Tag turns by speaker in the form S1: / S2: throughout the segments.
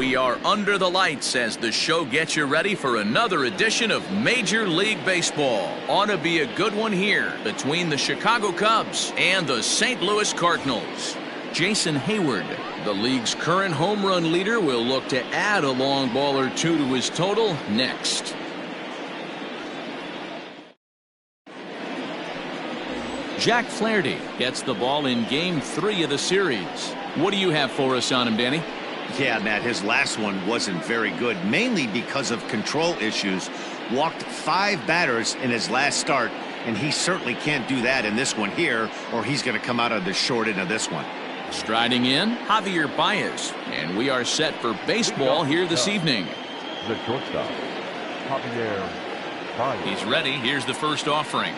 S1: We are under the lights as the show gets you ready for another edition of Major League Baseball. Ought to be a good one here between the Chicago Cubs and the St. Louis Cardinals. Jason Hayward, the league's current home run leader, will look to add a long ball or two to his total next. Jack Flaherty gets the ball in Game 3 of the series. What do you have for us on him, Danny?
S2: Yeah, Matt, his last one wasn't very good, mainly because of control issues. Walked 5 batters in his last start, and he certainly can't do that in this one here, or he's going to come out of the short end of this one.
S1: Striding in, Javier Baez, and we are set for baseball here this evening.
S3: The shortstop, Javier Baez.
S1: He's ready. Here's the first offering.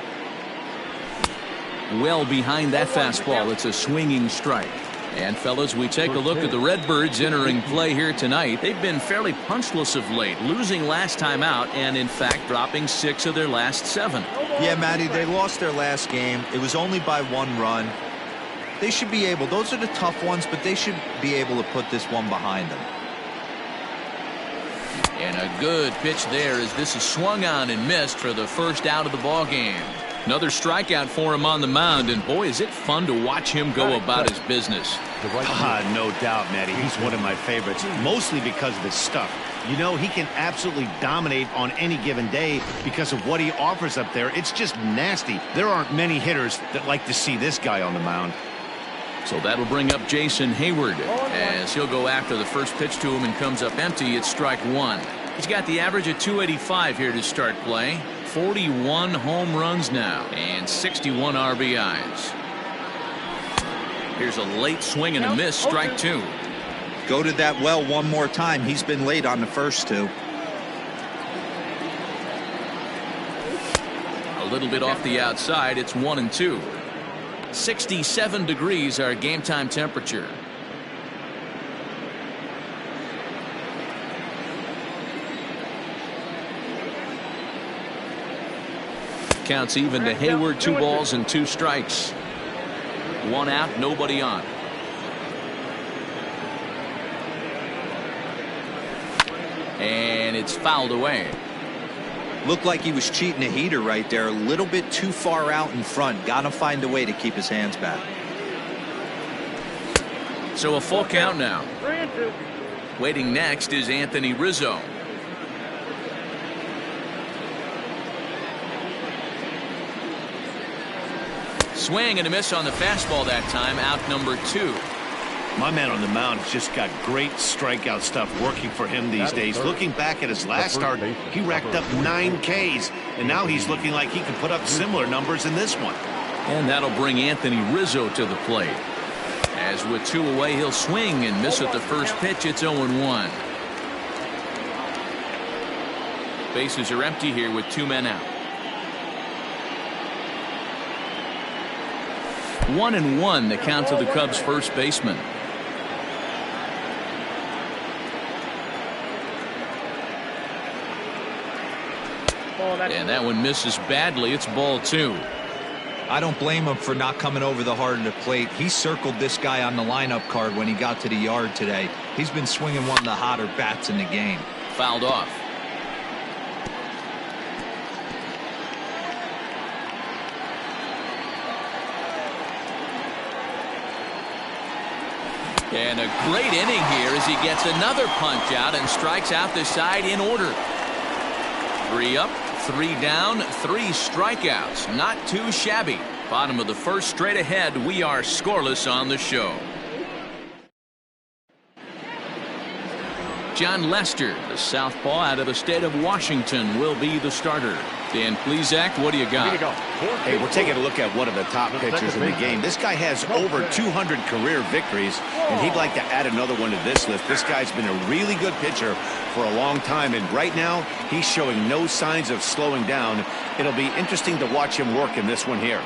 S1: Well behind that fastball. It's a swinging strike. And fellas, we take a look at the Redbirds entering play here tonight. They've been fairly punchless of late, losing last time out and in fact dropping 6 of their last 7.
S4: Yeah, Matty, they lost their last game. It was only by 1 run. They should be able, those are the tough ones, but they should be able to put this one behind them.
S1: And a good pitch there as this is swung on and missed for the first out of the ball game. Another strikeout for him on the mound, and boy, is it fun to watch him go about his business.
S2: No doubt, Matty. He's one of my favorites, mostly because of his stuff. You know, he can absolutely dominate on any given day because of what he offers up there. It's just nasty. There aren't many hitters that like to see this guy on the mound.
S1: So that'll bring up Jason Hayward as he'll go after the first pitch to him and comes up empty. It's strike 1. He's got the average of 285 here to start play. 41 home runs now and 61 RBIs. Here's a late swing and a miss, strike 2.
S4: Go to that well one more time. He's been late on the first 2.
S1: A little bit off the outside. It's 1-2. 67 degrees our game time temperature. Counts even to Hayward. 2 balls and 2 strikes. 1 out, nobody on. And it's fouled away.
S4: Looked like he was cheating a heater right there. A little bit too far out in front. Got to find a way to keep his hands back.
S1: So a full count now. Waiting next is Anthony Rizzo. Swing and a miss on the fastball that time. Out number 2.
S2: My man on the mound has just got great strikeout stuff working for him these days. Looking back at his last start, he racked up 9 Ks, and now he's looking like he can put up similar numbers in this one.
S1: And that'll bring Anthony Rizzo to the plate. As with 2 away, he'll swing and miss at the first pitch. It's 0-1. Bases are empty here with 2 men out. 1-1 the count to the Cubs first baseman. And that one misses badly. It's ball 2.
S4: I don't blame him for not coming over the heart of the plate. He circled this guy on the lineup card when he got to the yard today. He's been swinging one of the hotter bats in the game.
S1: Fouled off. And a great inning here as he gets another punch out and strikes out the side in order. 3 up, 3 down, 3 strikeouts. Not too shabby. Bottom of the first, straight ahead. We are scoreless on the show. John Lester, the southpaw out of the state of Washington, will be the starter. Dan Plesac, what do you got?
S2: Hey, we're taking a look at one of the top pitchers in the game. This guy has over 200 career victories, and he'd like to add another one to this list. This guy's been a really good pitcher for a long time, and right now he's showing no signs of slowing down. It'll be interesting to watch him work in this one here.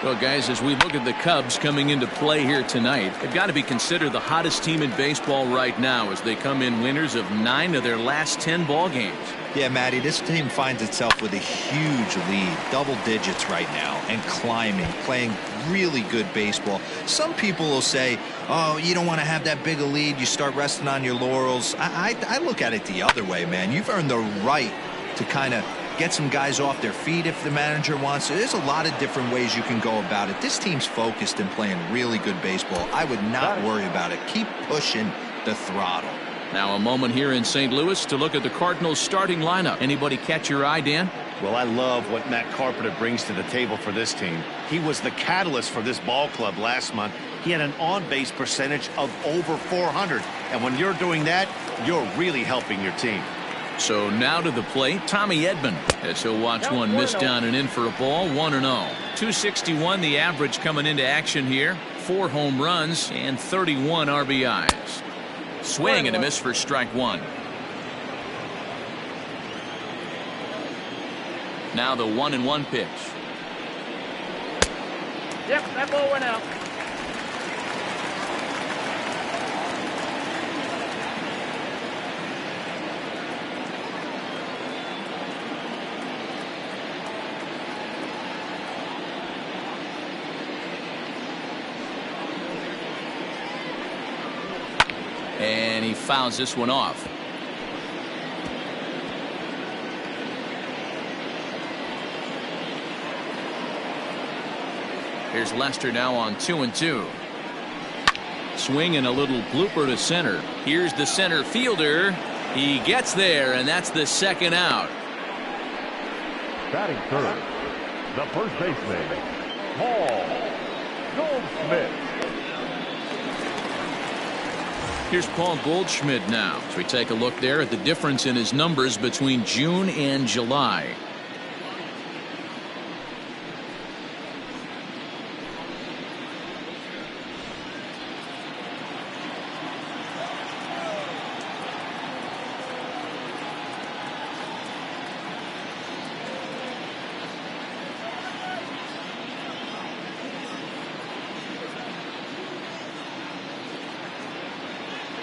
S1: Well, guys, as we look at the Cubs coming into play here tonight, they've got to be considered the hottest team in baseball right now as they come in winners of 9 of their last 10 ball games.
S4: Yeah, Matty, this team finds itself with a huge lead, double digits right now, and climbing, playing really good baseball. Some people will say, oh, you don't want to have that big a lead, you start resting on your laurels. I look at it the other way, man. You've earned the right to kind of get some guys off their feet if the manager wants to. There's a lot of different ways you can go about it. This team's focused and playing really good baseball. I would not worry about it. Keep pushing the throttle.
S1: Now a moment here in St. Louis to look at the Cardinals starting lineup. Anybody catch your eye, Dan?
S2: Well, I love what Matt Carpenter brings to the table for this team. He was the catalyst for this ball club last month. He had an on-base percentage of over 400. And when you're doing that, you're really helping your team.
S1: So now to the plate, Tommy Edman, as he'll watch one miss down and in for a ball, 1-0. 261 the average coming into action here. 4 home runs and 31 RBIs. Swing and a miss for strike 1. Now the 1-1 pitch.
S5: Yep, that ball went out.
S1: And he fouls this one off. Here's Lester now on 2-2. Swing and a little blooper to center. Here's the center fielder. He gets there, and that's the second out.
S3: Batting third, the first baseman, Paul Goldschmidt.
S1: Here's Paul Goldschmidt now. So we take a look there at the difference in his numbers between June and July.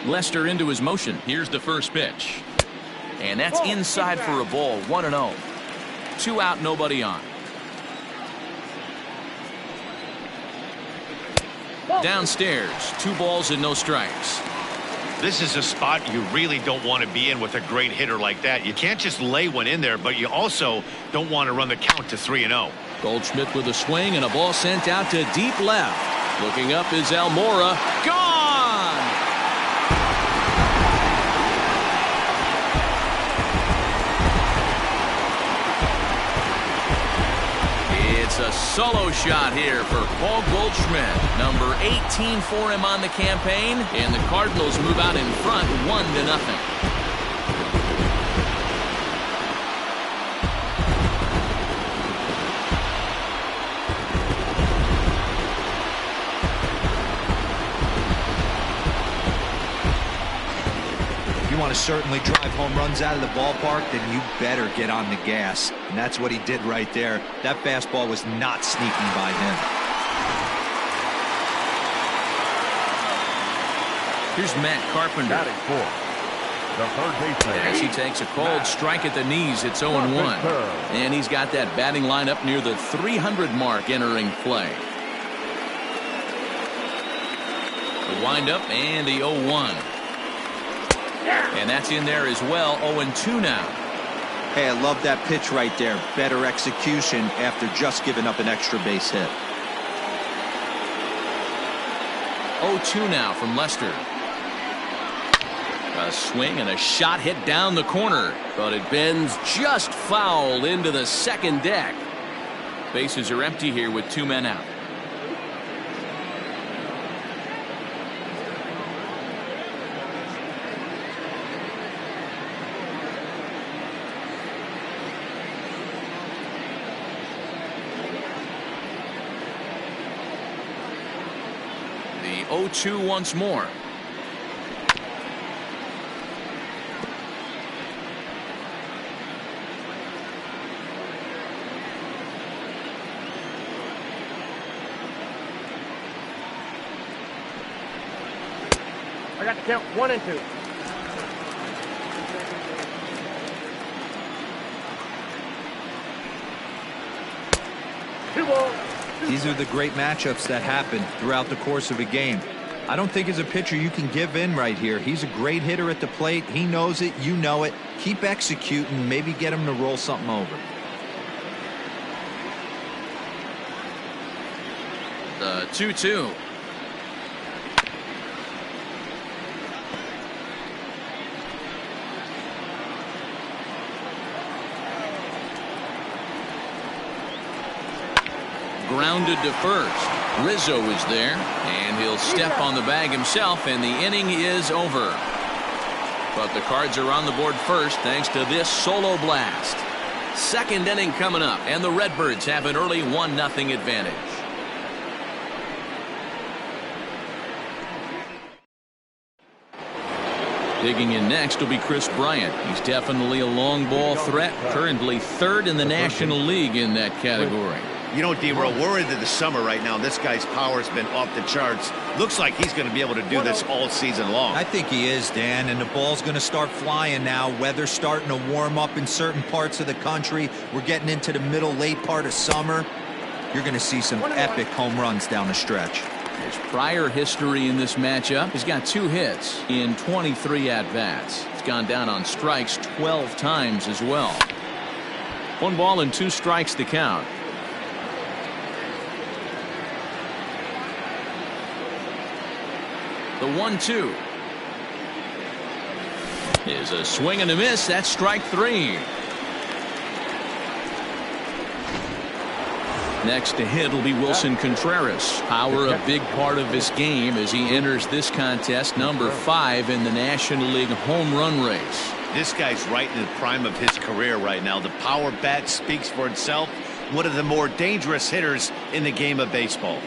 S1: Lester into his motion. Here's the first pitch. And that's inside for a ball. 1-0. 2 out, nobody on. Downstairs, 2 balls and no strikes.
S2: This is a spot you really don't want to be in with a great hitter like that. You can't just lay one in there, but you also don't want to run the count to 3-0.
S1: Goldschmidt with a swing and a ball sent out to deep left. Looking up is Almora. Gone! It's a solo shot here for Paul Goldschmidt. Number 18 for him on the campaign, and the Cardinals move out in front 1-0.
S4: Want to certainly drive home runs out of the ballpark, then you better get on the gas. And that's what he did right there. That fastball was not sneaking by him.
S1: Here's Matt Carpenter.
S3: Batting fourth, the third baseman.
S1: As he takes a cold strike at the knees, it's 0-1. And he's got that batting line up near the 300 mark entering play. The windup and the 0-1. And that's in there as well. 0-2 now.
S4: Hey, I love that pitch right there. Better execution after just giving up an extra base hit.
S1: 0-2 now from Lester. A swing and a shot hit down the corner, but it bends just foul into the second deck. Bases are empty here with 2 men out. The 0-2 once more.
S5: I got to count 1 and 2. Two balls.
S4: These are the great matchups that happen throughout the course of a game. I don't think as a pitcher you can give in right here. He's a great hitter at the plate. He knows it. You know it. Keep executing. Maybe get him to roll something over.
S1: The 2-2. Grounded to first. Rizzo is there, and he'll step on the bag himself, and the inning is over. But the Cards are on the board first thanks to this solo blast. Second inning coming up, and the Redbirds have an early 1-0 advantage. Digging in next will be Chris Bryant. He's definitely a long ball threat, currently third in the National League in that category.
S2: You know, D, we're worried that the summer right now, this guy's power has been off the charts. Looks like he's going to be able to do this all season long.
S4: I think he is, Dan, and the ball's going to start flying now. Weather's starting to warm up in certain parts of the country. We're getting into the middle, late part of summer. You're going to see some epic home runs down the stretch.
S1: His prior history in this matchup, he's got 2 hits in 23 at-bats. He's gone down on strikes 12 times as well. 1 ball and 2 strikes to count. The 1-2 is a swing and a miss. That's strike 3. Next to hit will be Wilson Contreras. Power a big part of his game as he enters this contest, number 5 in the National League home run race.
S2: This guy's right in the prime of his career right now. The power bat speaks for itself. One of the more dangerous hitters in the game of baseball.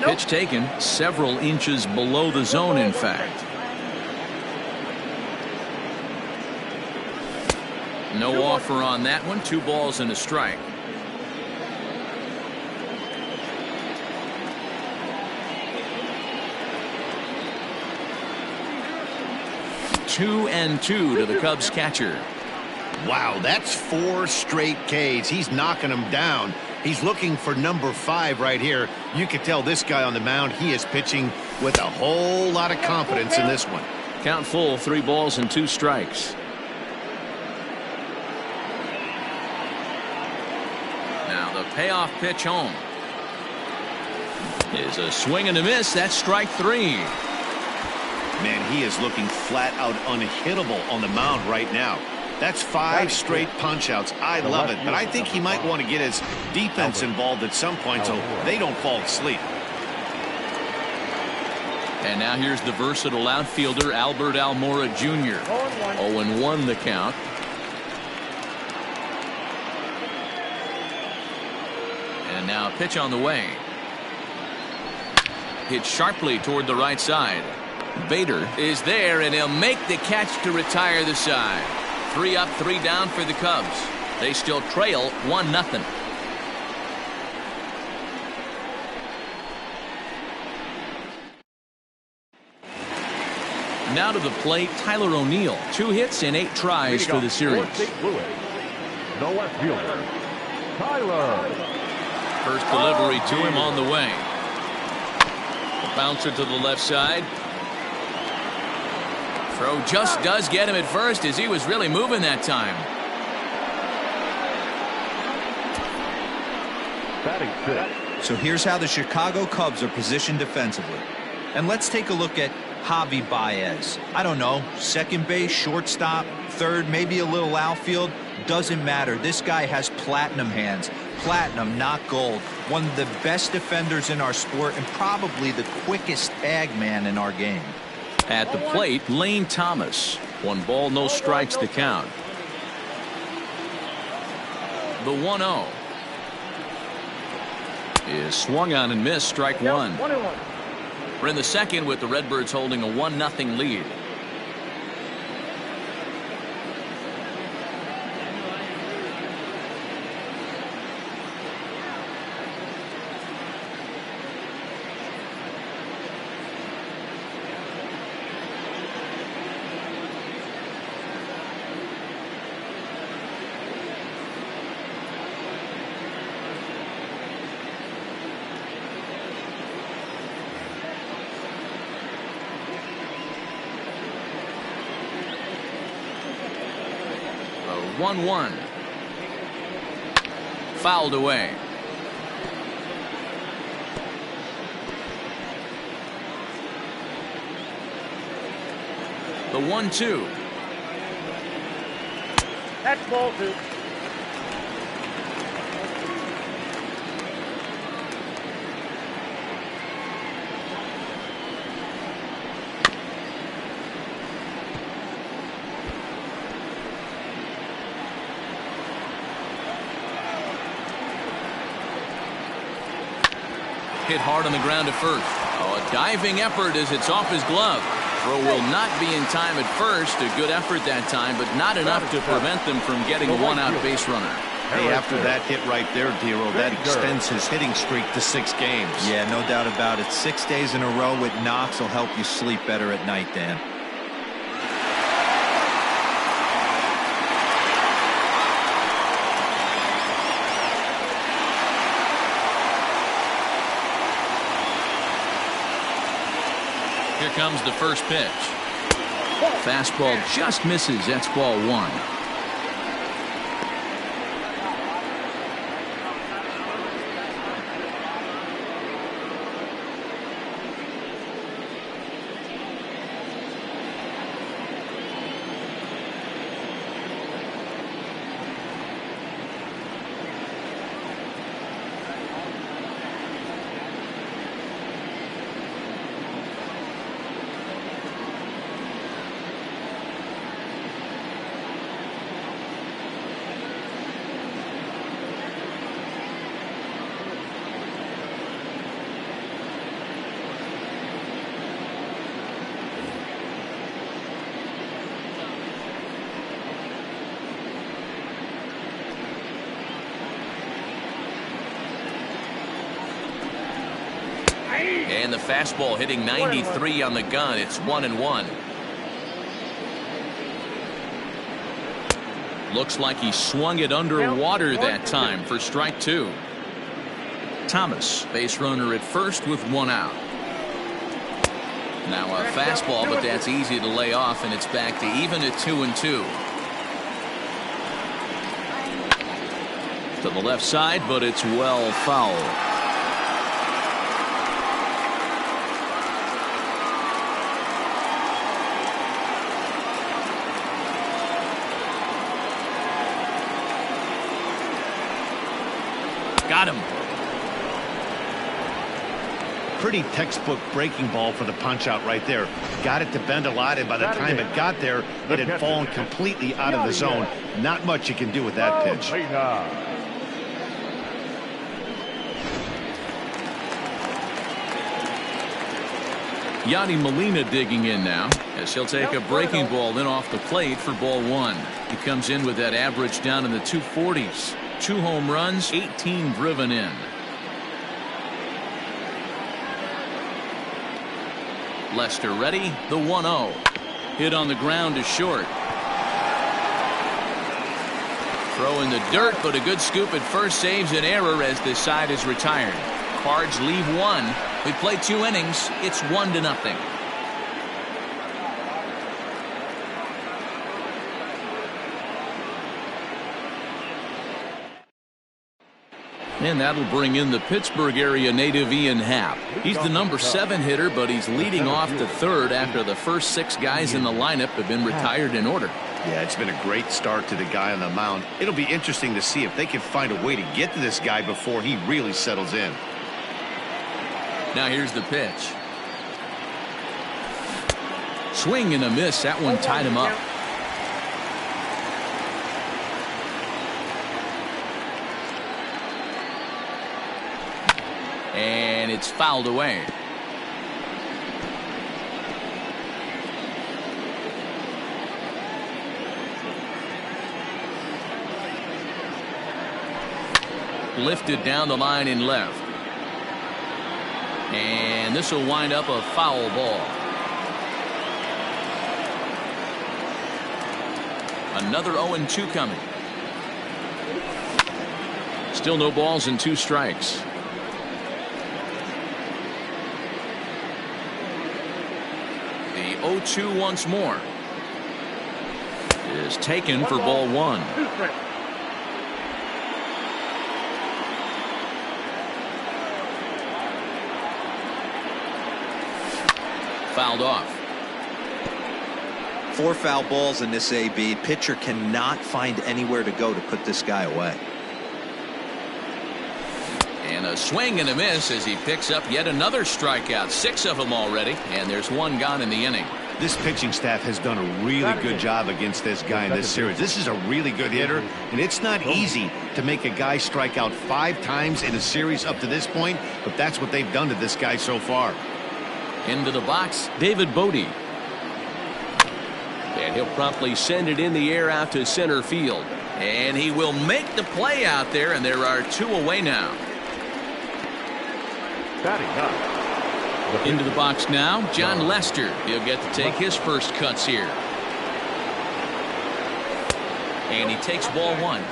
S1: Pitch taken several inches below the zone, in fact. No offer on that one. 2 balls and a strike. Two and 2 to the Cubs catcher.
S2: Wow, that's 4 straight Ks. He's knocking them down. He's looking for number 5 right here. You can tell this guy on the mound, he is pitching with a whole lot of confidence in this one.
S1: Count full, 3 balls and 2 strikes. Now the payoff pitch home is a swing and a miss. That's strike 3.
S2: Man, he is looking flat out unhittable on the mound right now. That's 5 straight punch-outs. I love it, but I think he might want to get his defense involved at some point so they don't fall asleep.
S1: And now here's the versatile outfielder, Albert Almora Jr. 0-1 the count. And now a pitch on the way. Hit sharply toward the right side. Bader is there, and he'll make the catch to retire the side. 3 up, 3 down for the Cubs. They still trail 1-0. Now to the plate, Tyler O'Neill. 2 hits and 8 tries for the series.
S3: The left fielder, Tyler.
S1: First delivery to him on the way. A bouncer to the left side. Throw just does get him at first as he was really moving that time.
S3: Batting 6.
S4: So here's how the Chicago Cubs are positioned defensively. And let's take a look at Javi Baez. I don't know, second base, shortstop, third, maybe a little outfield. Doesn't matter. This guy has platinum hands. Platinum, not gold. One of the best defenders in our sport and probably the quickest tag man in our game.
S1: At the plate, Lane Thomas. 1 ball, no strikes to count. The 1-0 is swung on and missed, strike 1. We're in the second with the Redbirds holding a 1-0 lead. 1-1. Fouled away. The 1-2.
S5: That's ball 2.
S1: Hit hard on the ground at first. Oh, a diving effort as it's off his glove. Throw will not be in time at first. A good effort that time, but not enough to prevent them from getting a one-out base runner.
S2: Hey, after that hit right there, Dero, that extends his hitting streak to 6 games.
S4: Yeah, no doubt about it. 6 days in a row with knocks will help you sleep better at night, Dan.
S1: Here comes the first pitch. Fastball just misses. That's ball 1. And the fastball hitting 93 on the gun. It's 1-1. Looks like he swung it underwater that time for strike 2. Thomas, base runner at first with 1 out. Now a fastball, but that's easy to lay off, and it's back to even at 2-2. To the left side, but it's well fouled. Got him.
S2: Pretty textbook breaking ball for the punch out right there. Got it to bend a lot, and by the time it got there, it had fallen completely out of the zone. Not much you can do with that pitch.
S1: Yadi Molina digging in now as he'll take a breaking ball in off the plate for ball 1. He comes in with that average down in the 240s. 2 home runs, 18 driven in. Lester ready. The 1-0. Hit on the ground is short. Throw in the dirt, but a good scoop at first saves an error as this side is retired. Cards leave 1. We played 2 innings. It's 1-0. And that'll bring in the Pittsburgh area native Ian Happ. He's the number 7 hitter, but he's leading off to third after the first 6 guys in the lineup have been retired in order.
S2: Yeah, it's been a great start to the guy on the mound. It'll be interesting to see if they can find a way to get to this guy before he really settles in.
S1: Now here's the pitch. Swing and a miss. That one tied him up. And it's fouled away. Lifted down the line in left. And this will wind up a foul ball. Another 0-2 coming. Still no balls and 2 strikes. The 0-2 once more. is taken for ball one. Fouled off.
S4: 4 foul balls in this AB. Pitcher cannot find anywhere to go to put this guy away.
S1: And a swing and a miss as he picks up yet another strikeout. 6 of them already, and there's 1 gone in the inning.
S2: This pitching staff has done a really good job against this guy in this series. This is a really good hitter, and it's not easy to make a guy strike out 5 times in a series up to this point, but that's what they've done to this guy so far.
S6: Into the box, David Bodie. And he'll promptly send it in the air out to center field.
S1: And he will make the play out there, and there are 2 away now. Into the box now, John Lester. He'll get to take his first cuts here. And he takes ball 1.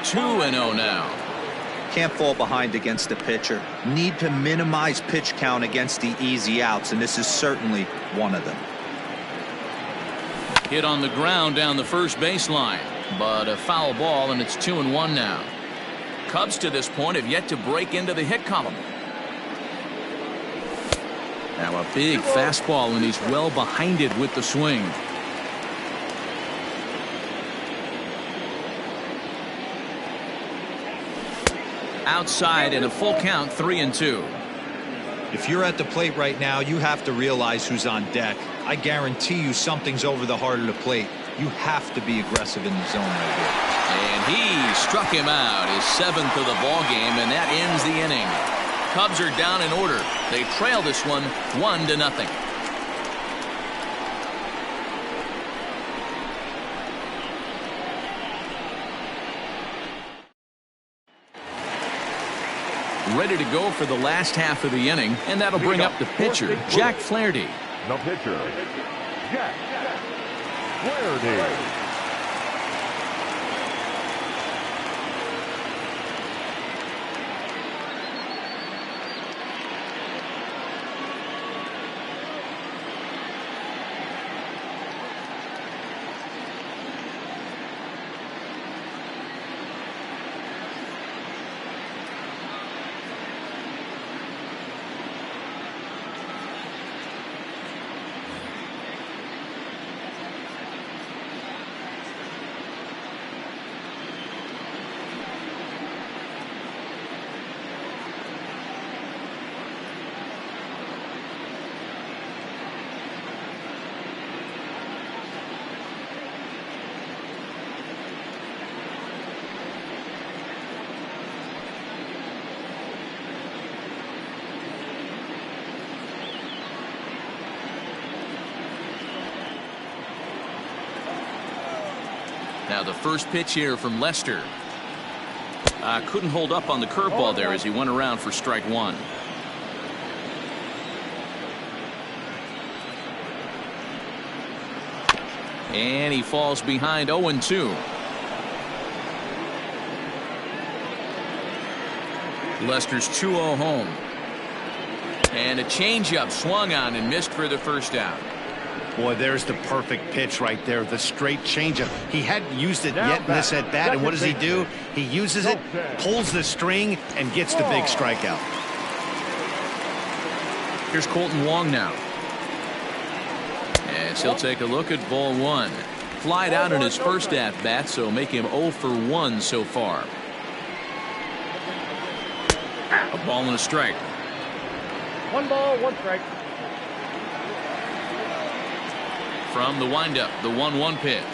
S1: Two and 0 now.
S4: Can't fall behind against the pitcher. Need to minimize pitch count against the easy outs, and this is certainly one of them.
S1: Hit on the ground down the first baseline, but a foul ball, and it's 2-1 now. Cubs to this point have yet to break into the hit column. Now a big fastball, and he's well behind it with the swing. Outside and a full count, 3-2.
S4: If you're at the plate right now, you have to realize who's on deck. I guarantee you something's over the heart of the plate. You have to be aggressive in the zone right here.
S1: And he struck him out, his 7th of the ball game, and that ends the inning. Cubs are down in order. They trail this one 1-0. Ready to go for the last half of the inning, and that'll bring up the pitcher, Jack Flaherty.
S3: The pitcher, Jack Flaherty.
S1: Now the first pitch here from Lester. Couldn't hold up on the curveball there as he went around for strike 1. And he falls behind 0-2. Lester's 2-0 home. And a changeup swung on and missed for the first out.
S2: Boy, there's the perfect pitch right there. The straight changeup. He hadn't used it yet in this at bat, and what does he do? He uses it, pulls the string, and gets the big strikeout.
S1: Here's Colton Wong now. As he'll take a look at ball 1. Flied out in his first at bat, so make him 0 for 1 so far. A ball and a strike.
S5: 1 ball, 1 strike.
S1: From the windup, the 1-1 pitch.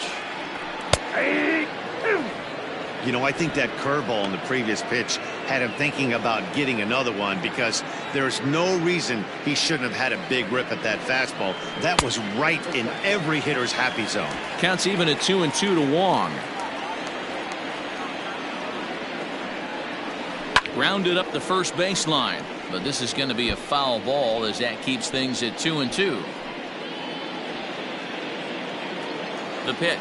S2: You know, I think that curveball in the previous pitch had him thinking about getting another one, because there's no reason he shouldn't have had a big rip at that fastball. That was right in every hitter's happy zone.
S1: Counts even at 2-2 to Wong. Grounded up the first baseline, but this is going to be a foul ball as that keeps things at 2-2. The pitch.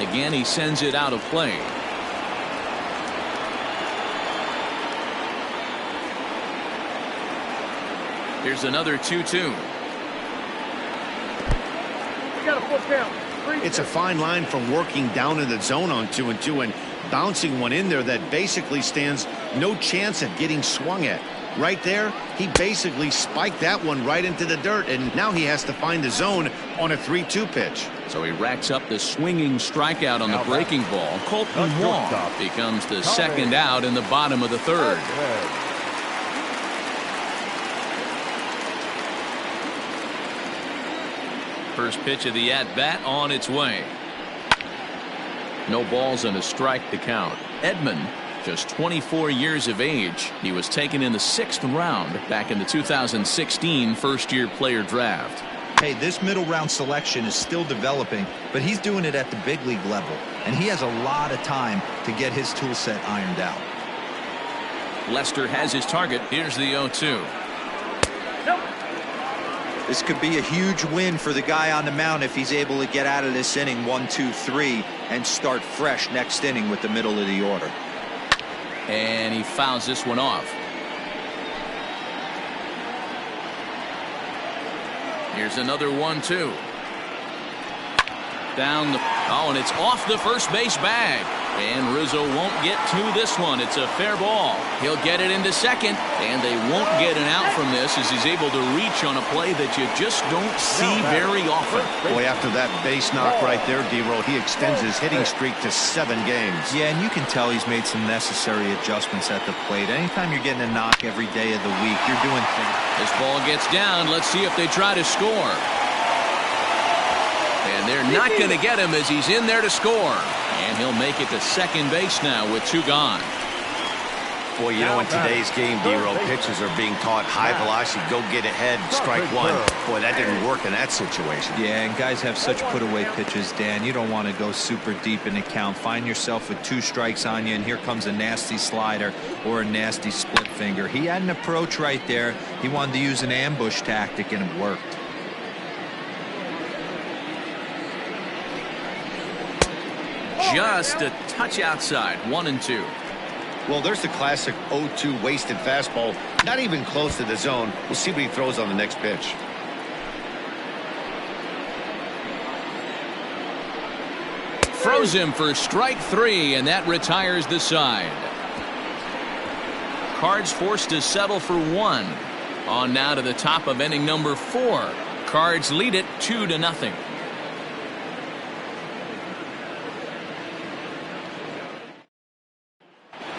S1: Again, he sends it out of play. Here's another 2-2.
S5: We got a full count.
S2: It's a fine line from working down in the zone on 2-2 and bouncing one in there that basically stands no chance at getting swung at. Right there, he basically spiked that one right into the dirt, and now he has to find the zone on a 3-2 pitch.
S1: So he racks up the swinging strikeout on the breaking ball. Colton Wong becomes the second out in the bottom of the third. First pitch of the at-bat on its way. No balls and a strike to count. Edman, just 24 years of age. He was taken in the 6th round back in the 2016 first-year player draft.
S4: Hey, this middle round selection is still developing, but he's doing it at the big league level, and he has a lot of time to get his tool set ironed out.
S1: Lester has his target. Here's the 0-2.
S4: This could be a huge win for the guy on the mound if he's able to get out of this inning 1, 2, 3 and start fresh next inning with the middle of the order.
S1: And he fouls this one off. Here's another 1-2. Down the... Oh, and it's off the first base bag. And Rizzo won't get to this one. It's a fair ball. He'll get it into second, and they won't get an out from this as he's able to reach on a play that you just don't see very often.
S2: Boy, after that base knock right there, D-Roll, he extends his hitting streak to 7 games.
S4: Yeah, and you can tell he's made some necessary adjustments at the plate. Anytime you're getting a knock every day of the week, you're doing things.
S1: This ball gets down. Let's see if they try to score. And they're not going to get him as he's in there to score. And he'll make it to second base now with 2 gone.
S2: Boy, you know, in today's game, D-Roll, pitchers are being taught high velocity, go get ahead, strike one. Boy, that didn't work in that situation.
S4: Yeah, and guys have such put-away pitches, Dan. You don't want to go super deep in the count. Find yourself with 2 strikes on you, and here comes a nasty slider or a nasty split finger. He had an approach right there. He wanted to use an ambush tactic, and it worked.
S1: Just a touch outside. 1-2.
S2: Well, there's the classic 0-2 wasted fastball. Not even close to the zone. We'll see what he throws on the next pitch.
S1: Throws him for strike 3, and that retires the side. Cards forced to settle for 1. On now to the top of inning number 4. Cards lead it 2-0.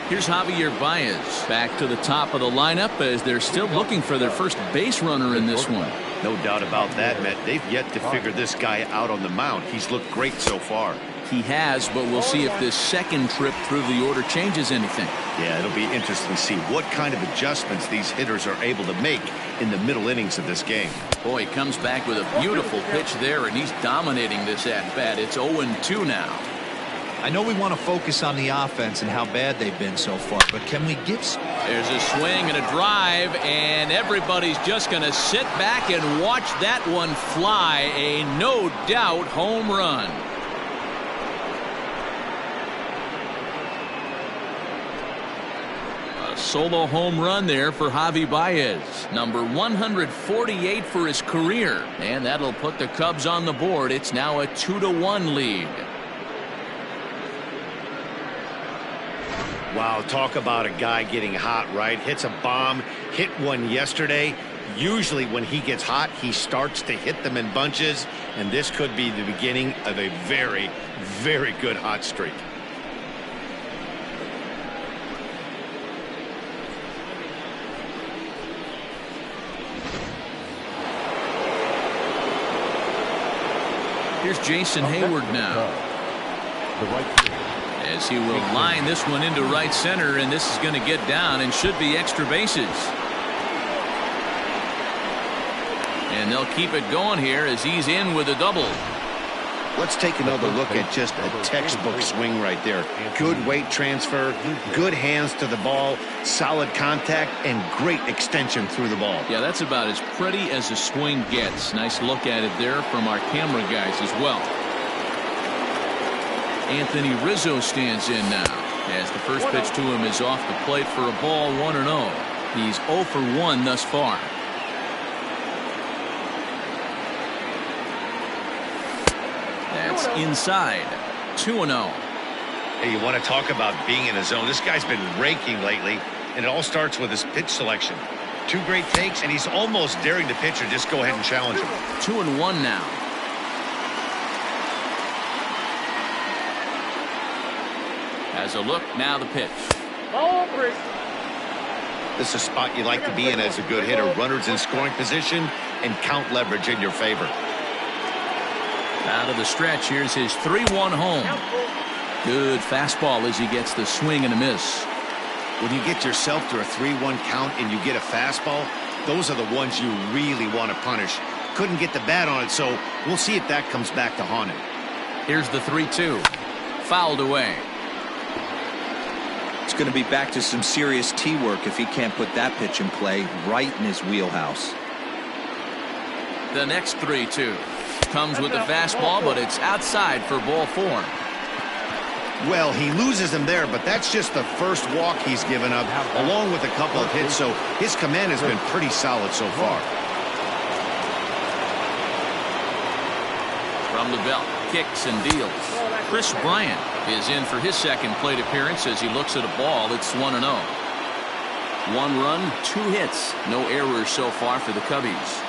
S1: Here's Javier Baez back to the top of the lineup as they're still looking for their first base runner in this one.
S2: No doubt about that, Matt. They've yet to figure this guy out on the mound. He's looked great so far.
S1: He has, but we'll see if this second trip through the order changes anything.
S2: Yeah, it'll be interesting to see what kind of adjustments these hitters are able to make in the middle innings of this game.
S1: Boy, he comes back with a beautiful pitch there, and he's dominating this at-bat. It's 0-2 now.
S4: I know we want to focus on the offense and how bad they've been so far, but can we give...
S1: There's a swing and a drive, and everybody's just going to sit back and watch that one fly. A no-doubt home run. A solo home run there for Javi Baez. Number 148 for his career, and that'll put the Cubs on the board. It's now a 2-1 lead.
S2: Wow, talk about a guy getting hot, right? Hits a bomb, hit one yesterday. Usually when he gets hot, he starts to hit them in bunches, and this could be the beginning of a very, very good hot streak.
S1: Here's Jason Hayward now.
S3: The right field.
S1: As he will line this one into right center, and this is going to get down and should be extra bases. And they'll keep it going here as he's in with a double.
S2: Let's take another look at just a textbook swing right there. Good weight transfer, good hands to the ball, solid contact, and great extension through the ball.
S1: Yeah, that's about as pretty as a swing gets. Nice look at it there from our camera guys as well. Anthony Rizzo stands in now as the first pitch to him is off the plate for a ball. 1-0. He's 0 for 1 thus far. That's inside. 2-0.
S2: Hey, you want to talk about being in a zone? This guy's been raking lately, and it all starts with his pitch selection. 2 great takes, and he's almost daring the pitcher just go ahead and challenge him.
S1: 2-1 now. As a look, now the pitch.
S2: This is a spot you like to be in as a good hitter. Runners in scoring position and count leverage in your favor.
S1: Out of the stretch, here's his 3-1 home. Good fastball as he gets the swing and a miss.
S2: When you get yourself to a 3-1 count and you get a fastball, those are the ones you really want to punish. Couldn't get the bat on it, so we'll see if that comes back to haunt him.
S1: Here's the 3-2. Fouled away.
S4: It's going to be back to some serious tee work if he can't put that pitch in play right in his wheelhouse.
S1: The next 3-2 comes with the fastball, but it's outside for ball 4.
S2: Well, he loses him there, but that's just the first walk he's given up, along with a couple of hits, so his command has been pretty solid so far.
S1: From the belt, kicks and deals. Chris Bryant is in for his second plate appearance as he looks at a ball. It's 1-0. 1 run, 2 hits. No errors so far for the Cubbies.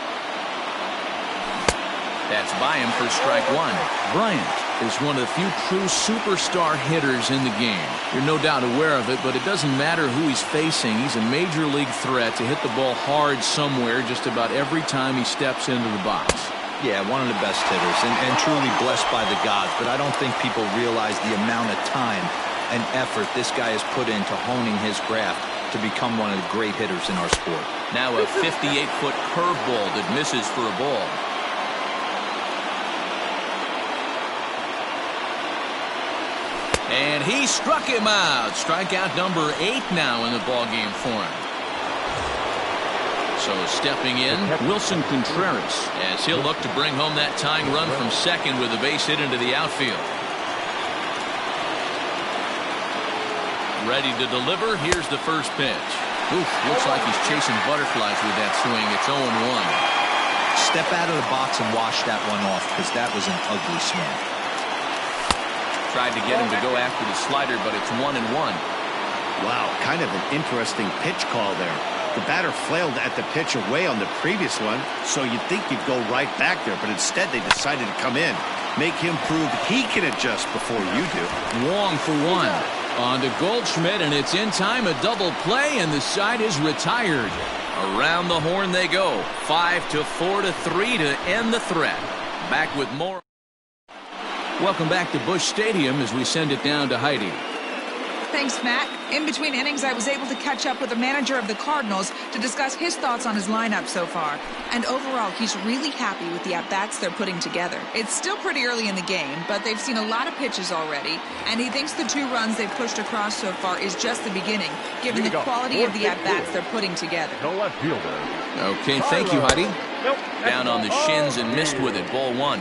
S1: That's by him for strike 1. Bryant is one of the few true superstar hitters in the game. You're no doubt aware of it, but it doesn't matter who he's facing. He's a major league threat to hit the ball hard somewhere just about every time he steps into the box.
S4: Yeah, one of the best hitters and truly blessed by the gods, but I don't think people realize the amount of time and effort this guy has put into honing his craft to become one of the great hitters in our sport.
S1: Now a 58-foot curveball that misses for a ball. And he struck him out. Strikeout number 8 now in the ballgame for him. So stepping in, Wilson Contreras, as he'll look to bring home that tying run from second with a base hit into the outfield. Ready to deliver. Here's the first pitch. Oof, looks like he's chasing butterflies with that swing. It's 0-1.
S4: Step out of the box and wash that one off, because that was an ugly swing.
S1: Tried to get him to go after the slider, but it's 1-1.
S2: Wow, kind of an interesting pitch call there. The batter flailed at the pitch away on the previous one, so you'd think you'd go right back there, but instead they decided to come in. Make him prove he can adjust before you do.
S1: Wong for 1. On to Goldschmidt, and it's in time. A double play, and the side is retired. Around the horn they go. 5-4-3 to end the threat. Back with more. Welcome back to Busch Stadium as we send it down to Heidi.
S7: Thanks, Matt. In between innings, I was able to catch up with the manager of the Cardinals to discuss his thoughts on his lineup so far. And overall, he's really happy with the at-bats they're putting together. It's still pretty early in the game, but they've seen a lot of pitches already, and he thinks the 2 runs they've pushed across so far is just the beginning, given the quality of the at-bats they're putting together.
S3: No left fielder.
S1: Okay, thank you, Heidi. Down on the shins and missed with it. Ball 1.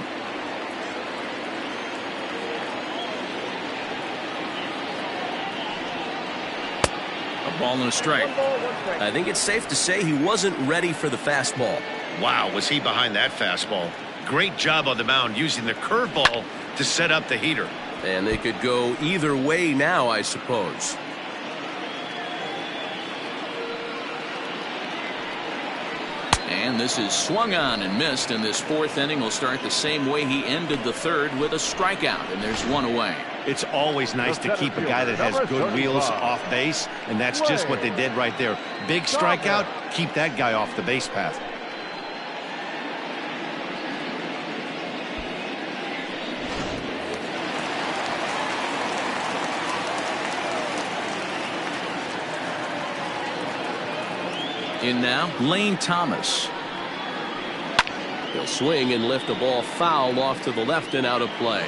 S1: A ball and a strike. I think it's safe to say he wasn't ready for the fastball.
S2: Wow, was he behind that fastball. Great job on the mound using the curveball to set up the heater.
S6: And they could go either way now, I suppose.
S1: And this is swung on and missed, and this 4th inning will start the same way he ended the 3rd with a strikeout, and there's 1 away.
S2: It's always nice to keep a guy that has good wheels off base, and that's just what they did right there. Big strikeout, keep that guy off the base path.
S1: In now, Lane Thomas.
S6: He'll swing and lift a ball foul off to the left and out of play.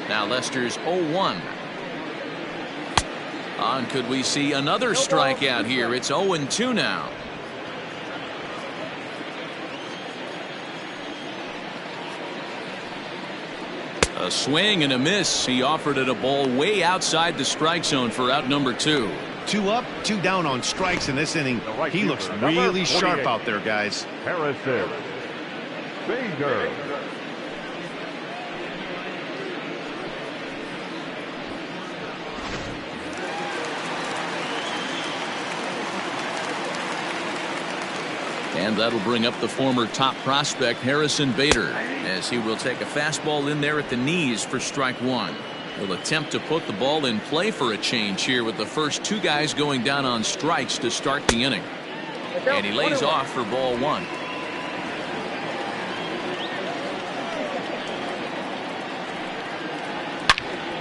S1: Now Lester's 0-1. On, could we see another strikeout here? It's 0-2 now. A swing and a miss. He offered it a ball way outside the strike zone for out number 2.
S2: 2 up, 2 down on strikes in this inning. He looks really sharp out there, guys.
S3: Harrison Bader.
S1: And that'll bring up the former top prospect Harrison Bader, as he will take a fastball in there at the knees for strike 1. He'll attempt to put the ball in play for a change here with the first 2 guys going down on strikes to start the inning. And he lays off for ball 1.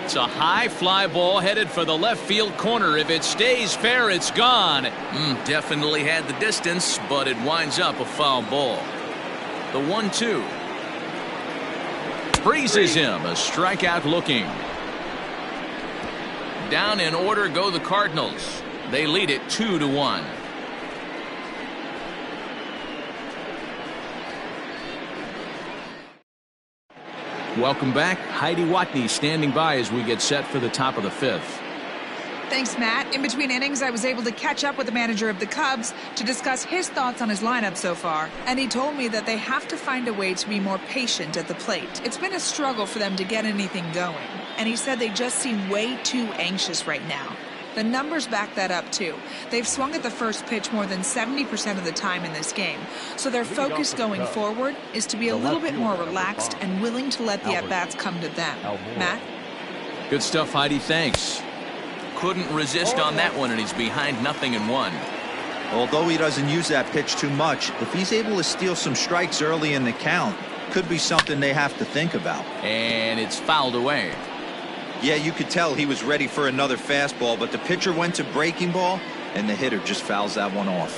S1: It's a high fly ball headed for the left field corner. If it stays fair, it's gone. Definitely had the distance, but it winds up a foul ball. The 1-2. Freezes him. A strikeout looking. Down in order go the Cardinals. They lead it 2-1. Welcome back. Heidi Watney standing by as we get set for the top of the 5th.
S7: Thanks, Matt. In between innings, I was able to catch up with the manager of the Cubs to discuss his thoughts on his lineup so far. And he told me that they have to find a way to be more patient at the plate. It's been a struggle for them to get anything going. And he said they just seem way too anxious right now. The numbers back that up, too. They've swung at the first pitch more than 70% of the time in this game. So their focus going forward is to be a little bit more relaxed and willing to let the at-bats come to them. Matt?
S1: Good stuff, Heidi. Thanks. Couldn't resist on that one, and he's behind 0-1.
S4: Although he doesn't use that pitch too much, if he's able to steal some strikes early in the count, could be something they have to think about.
S1: And it's fouled away.
S4: Yeah, you could tell he was ready for another fastball, but the pitcher went to breaking ball, and the hitter just fouls that one off.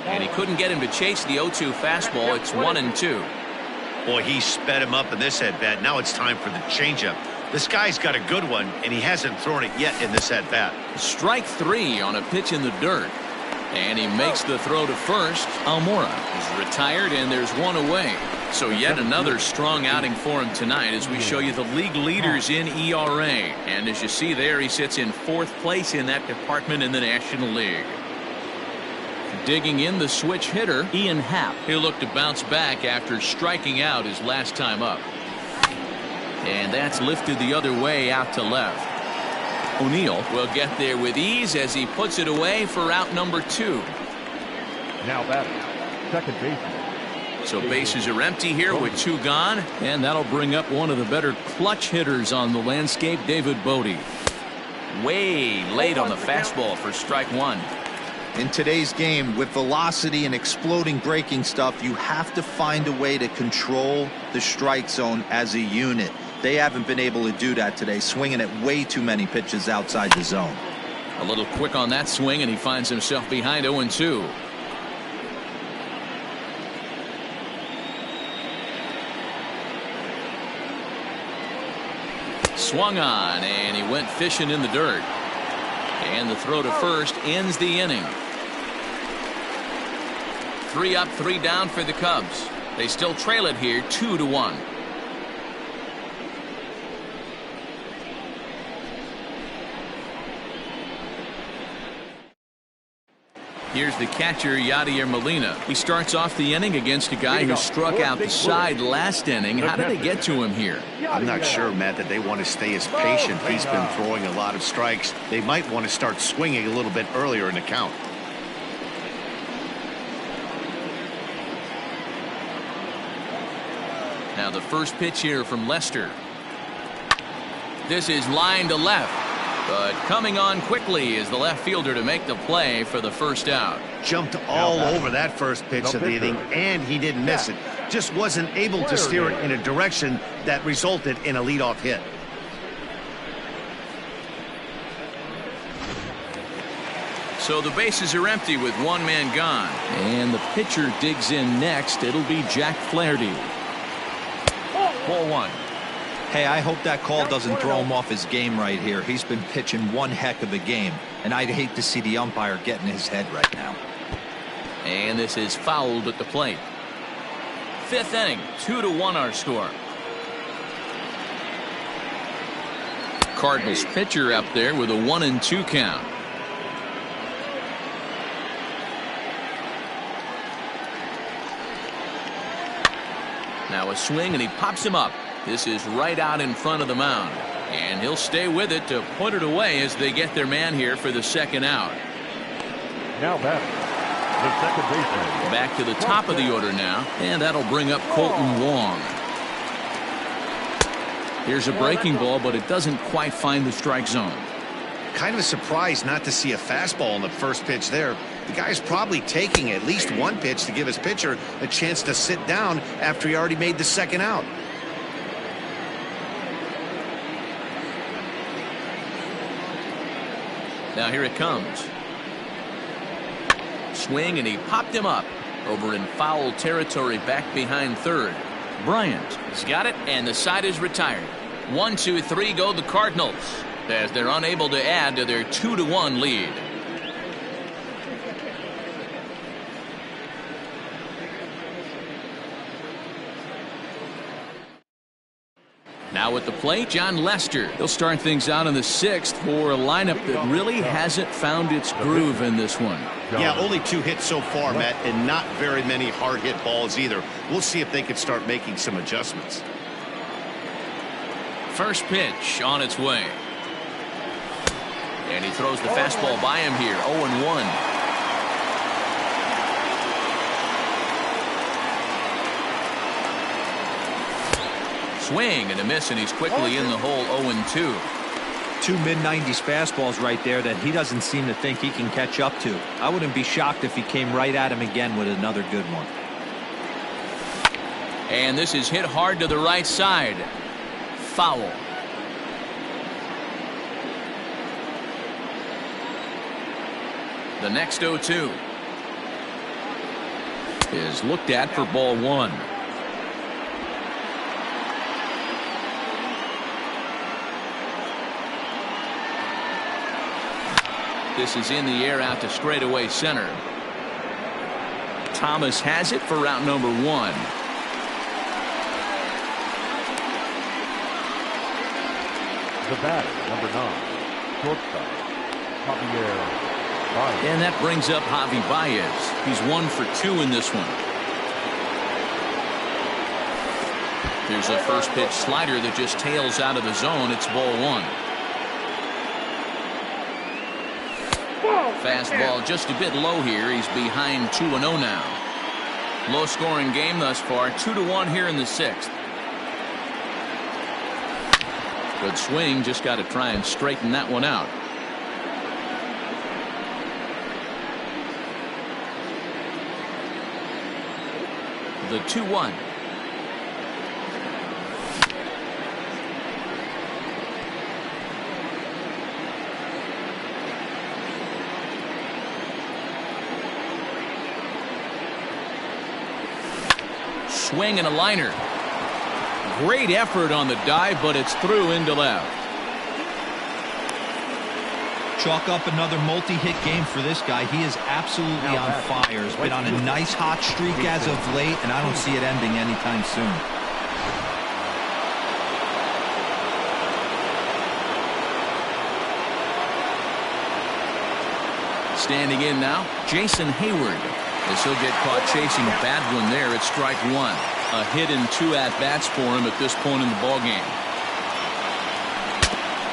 S1: And he couldn't get him to chase the 0-2 fastball. It's 1-2.
S2: Boy, he sped him up in this at-bat. Now it's time for the changeup. This guy's got a good one, and he hasn't thrown it yet in this at-bat.
S1: Strike 3 on a pitch in the dirt. And he makes the throw to first. Almora is retired, and there's one away. So yet another strong outing for him tonight as we show you the league leaders in ERA. And as you see there, he sits in 4th place in that department in the National League. Digging in the switch hitter, Ian Happ. He'll look to bounce back after striking out his last time up. And that's lifted the other way out to left. O'Neill will get there with ease as he puts it away for out number 2.
S3: Now batting, second baseman.
S1: So bases are empty here with 2 gone, and that'll bring up one of the better clutch hitters on the landscape, David Bodie. Way late on the fastball for strike 1.
S4: In today's game, with velocity and exploding breaking stuff, you have to find a way to control the strike zone as a unit. They haven't been able to do that today, swinging at way too many pitches outside the zone.
S1: A little quick on that swing, and he finds himself behind 0-2. Swung on, and he went fishing in the dirt. And the throw to first ends the inning. 3 up, 3 down for the Cubs. They still trail it here 2-1. Here's the catcher, Yadier Molina. He starts off the inning against a guy who struck out the side last inning. How did they get to him here?
S2: I'm not sure, Matt, that they want to stay as patient. He's been throwing a lot of strikes. They might want to start swinging a little bit earlier in the count.
S1: Now the first pitch here from Lester. This is line to left. But coming on quickly is the left fielder to make the play for the first out.
S2: Jumped all over that first pitch of the inning, and he didn't miss it. Just wasn't able to steer it in a direction that resulted in a leadoff hit.
S1: So the bases are empty with 1 man gone. And the pitcher digs in next. It'll be Jack Flaherty. Ball 1.
S4: Hey, I hope that call doesn't throw him off his game right here. He's been pitching one heck of a game, and I'd hate to see the umpire get in his head right now.
S1: And this is fouled at the plate. 5th inning, 2-1 our score. Cardinals pitcher up there with a 1-2 count. Now a swing, and he pops him up. This is right out in front of the mound. And he'll stay with it to put it away as they get their man here for the second out.
S3: Now batting, the second baseman.
S1: Back to the top of the order now, and that'll bring up Colton Wong. Here's a breaking ball, but it doesn't quite find the strike zone.
S2: Kind of surprised not to see a fastball on the first pitch there. The guy's probably taking at least one pitch to give his pitcher a chance to sit down after he already made the second out.
S1: Now here it comes. Swing, and he popped him up over in foul territory back behind third. Bryant has got it, and the side is retired. 1, 2, 3 go the Cardinals as they're unable to add to their 2-1 lead. Now at the plate, John Lester. He'll start things out in the 6th for a lineup that really hasn't found its groove in this one.
S2: Yeah, only 2 hits so far, Matt, and not very many hard hit balls either. We'll see if they can start making some adjustments.
S1: First pitch on its way. And he throws the fastball by him here. 0-1. Swing and a miss, and he's quickly in the hole. 0-2.
S4: 2 mid-90s fastballs right there that he doesn't seem to think he can catch up to. I wouldn't be shocked if he came right at him again with another good one.
S1: And this is hit hard to the right side. Foul. The next 0-2 is looked at for ball 1. This is in the air out to straightaway center. Thomas has it for route number 1.
S3: The batter, number 9, shortstop, Javier Baez.
S1: And that brings up Javi Baez. He's 1 for 2 in this one. There's a first pitch slider that just tails out of the zone. It's ball 1. Fastball just a bit low here. He's behind 2-0 now. Low scoring game thus far. 2-1 here in the 6th. Good swing. Just got to try and straighten that one out. The 2-1. Swing and a liner. Great effort on the dive, but it's through into left.
S4: Chalk up another multi-hit game for this guy. He is absolutely on fire. He's been on a nice hot streak as of late, and I don't see it ending anytime soon.
S1: Standing in now, Jason Hayward. As he'll get caught chasing a bad one there at strike 1. A hit and 2 at-bats for him at this point in the ballgame.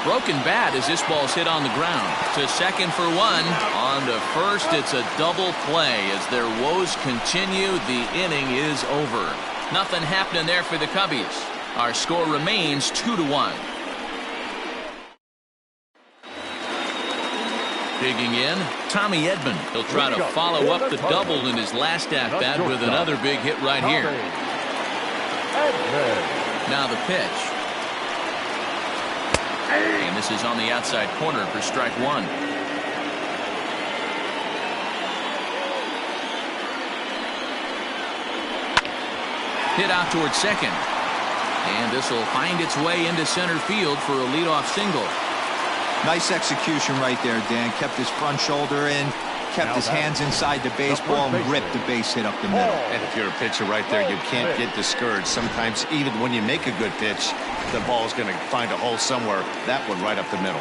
S1: Broken bat as this ball's hit on the ground. To second for 1. On to first, it's a double play. As their woes continue, the inning is over. Nothing happening there for the Cubbies. Our score remains 2-1. Digging in, Tommy Edman. He'll try to follow up the double in his last at-bat with another big hit right here. Now the pitch. And this is on the outside corner for strike 1. Hit out towards second. And this will find its way into center field for a leadoff single.
S4: Nice execution right there, Dan. Kept his front shoulder in, kept his hands inside the baseball and ripped the base hit up the middle.
S2: And if you're a pitcher right there, you can't get discouraged. Sometimes even when you make a good pitch, the ball's going to find a hole somewhere. That one right up the middle.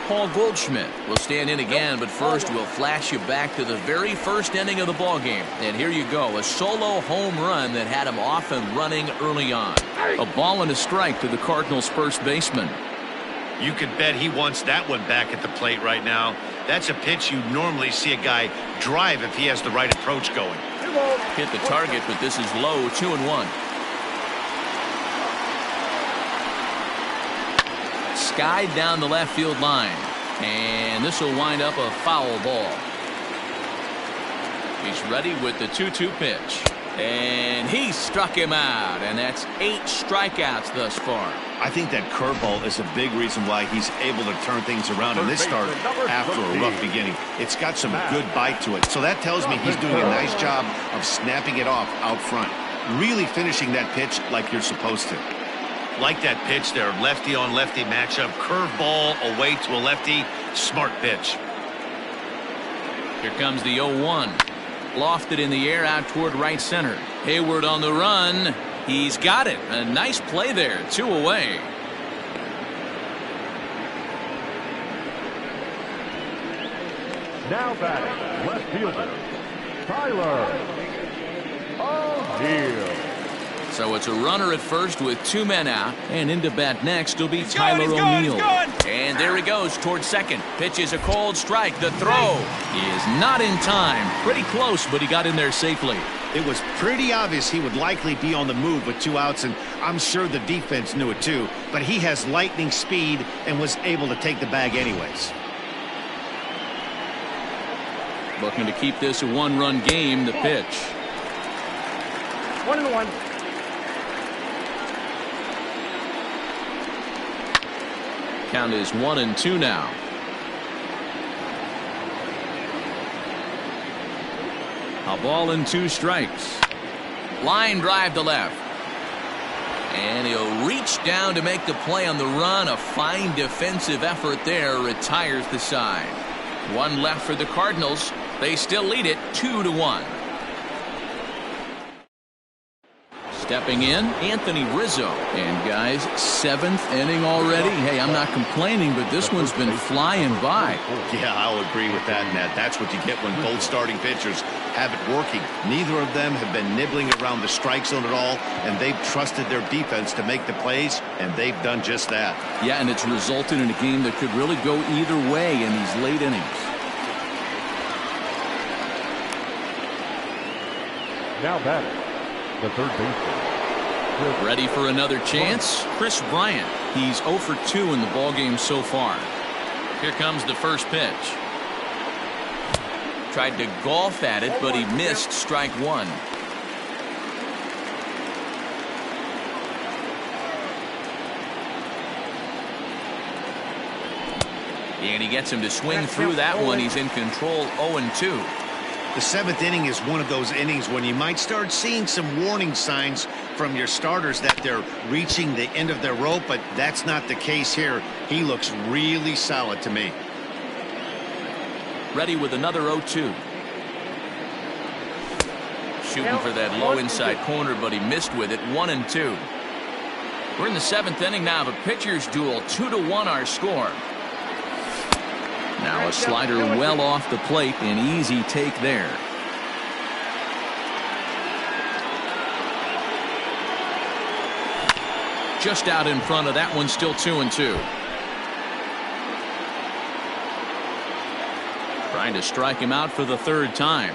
S1: Paul Goldschmidt will stand in again, but first we'll flash you back to the very first inning of the ball game. And here you go, a solo home run that had him off and running early on. A ball and a strike to the Cardinals' first baseman.
S2: You can bet he wants that one back at the plate right now. That's a pitch you normally see a guy drive if he has the right approach going.
S1: Hit the target, but this is low, 2-1. Skied down the left field line, and this will wind up a foul ball. He's ready with the 2-2 pitch, and he struck him out, and that's 8 strikeouts thus far.
S2: I think that curveball is a big reason why he's able to turn things around in this start after a rough beginning. It's got some good bite to it, so that tells me he's doing a nice job of snapping it off out front, really finishing that pitch like you're supposed to. Like that pitch there, lefty on lefty matchup, curveball away to a lefty, smart pitch.
S1: Here comes the 0-1. Lofted in the air out toward right center. Hayward on the run. He's got it. A nice play there. 2 away.
S3: Now batting, left fielder, Tyler O'Neill.
S1: So it's a runner at first with 2 men out, and into bat next will be Tyler O'Neill. And there he goes towards second. Pitches a cold strike. The throw is not in time. Pretty close, but he got in there safely.
S2: It was pretty obvious he would likely be on the move with 2 outs, and I'm sure the defense knew it too. But he has lightning speed and was able to take the bag anyways.
S1: Looking to keep this a 1-run game. The pitch.
S5: 1-1.
S1: Count is 1-2 now. A ball and 2 strikes. Line drive to left. And he'll reach down to make the play on the run. A fine defensive effort there. Retires the side. 1 left for the Cardinals. They still lead it 2-1. Stepping in, Anthony Rizzo. And guys, 7th inning already. Hey, I'm not complaining, but this one's been flying by.
S2: Yeah, I'll agree with that, Nat. That's what you get when both starting pitchers have it working. Neither of them have been nibbling around the strike zone at all, and they've trusted their defense to make the plays, and they've done just that.
S1: Yeah, and it's resulted in a game that could really go either way in these late innings.
S3: Now batting, the third baseman.
S1: Ready for another chance? Chris Bryant. He's 0 for 2 in the ballgame so far. Here comes the first pitch. Tried to golf at it, but he missed strike 1. And he gets him to swing through that one. He's in control, 0-2.
S2: The 7th inning is one of those innings when you might start seeing some warning signs from your starters that they're reaching the end of their rope, but that's not the case here. He looks really solid to me.
S1: Ready with another 0-2. Shooting for that low inside corner, but he missed with it. 1-2. We're in the 7th inning now of a pitcher's duel. 2-1 our score. Now a slider well off the plate. An easy take there. Just out in front of that one. Still 2-2. Trying to strike him out for the 3rd time.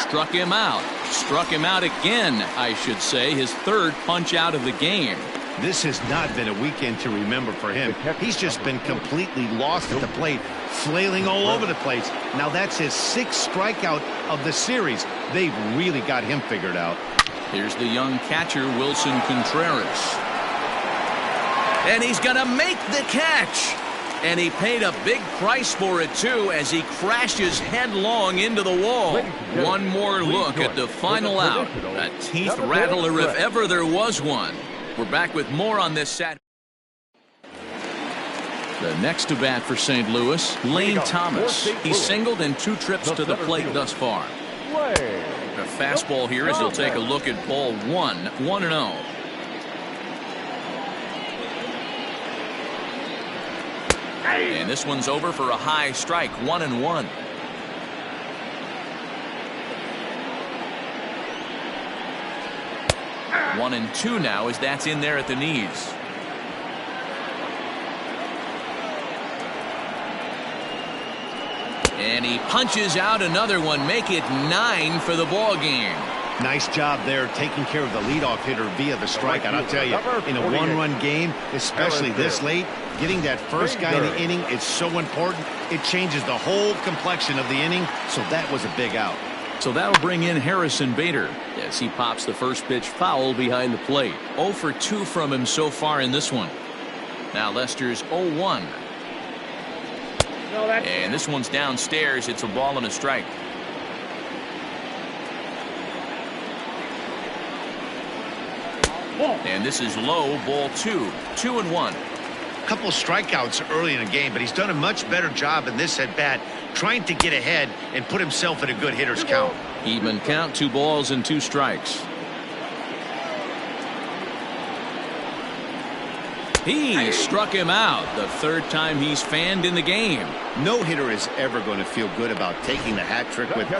S1: Struck him out. Struck him out again, I should say. His 3rd punch out of the game.
S2: This has not been a weekend to remember for him. He's just been completely lost at the plate, flailing all over the place. Now that's his 6th strikeout of the series. They've really got him figured out.
S1: Here's the young catcher, Wilson Contreras. And he's going to make the catch. And he paid a big price for it, too, as he crashes headlong into the wall. One more look at the final out. A teeth rattler if ever there was one. We're back with more on this Saturday. The next to bat for St. Louis, Lane Thomas. He's singled in 2 trips to the plate thus far. A fastball here as he'll take a look at ball 1, 1-0. And this one's over for a high strike, 1-1. One and 2 now as that's in there at the knees. And he punches out another one, make it 9 for the ball game.
S2: Nice job there taking care of the leadoff hitter via the strikeout. I'll tell you, in a one-run game, especially this late, getting that first guy in the inning is so important. It changes the whole complexion of the inning, so that was a big out.
S1: So that'll bring in Harrison Bader as he pops the first pitch foul behind the plate. 0 for 2 from him so far in this one. Now Lester's 0-1. And this one's downstairs. It's a ball and a strike. And this is low, ball 2. 2-1.
S2: A couple of strikeouts early in the game, but he's done a much better job in this at bat trying to get ahead and put himself in a good hitter's count.
S1: Even count, 2 balls and 2 strikes. He struck him out the 3rd time he's fanned in the game.
S2: No hitter is ever going to feel good about taking the hat trick with 3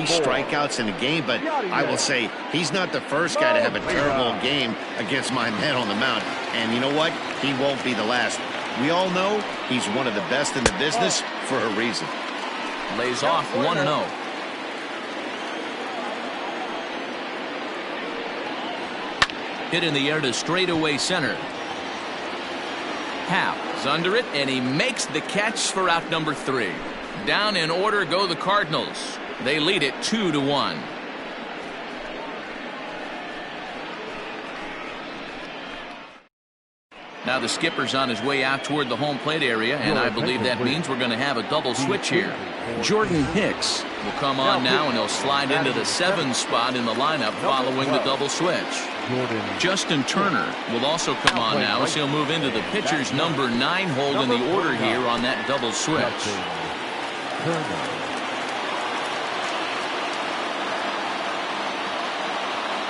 S2: strikeouts in a game, but I will say he's not the first guy to have a terrible game against my man on the mound. And you know what? He won't be the last. We all know he's one of the best in the business for a reason.
S1: Lays off 1-0. Hit in the air to straightaway center. Happ is under it, and he makes the catch for out number 3. Down in order go the Cardinals. They lead it 2-1. Now the skipper's on his way out toward the home plate area, and I believe that means we're going to have a double switch here. Jordan Hicks will come on now, and he'll slide into the 7 spot in the lineup following the double switch. Justin Turner will also come on now as he'll move into the pitcher's number 9 hold in the order here on that double switch.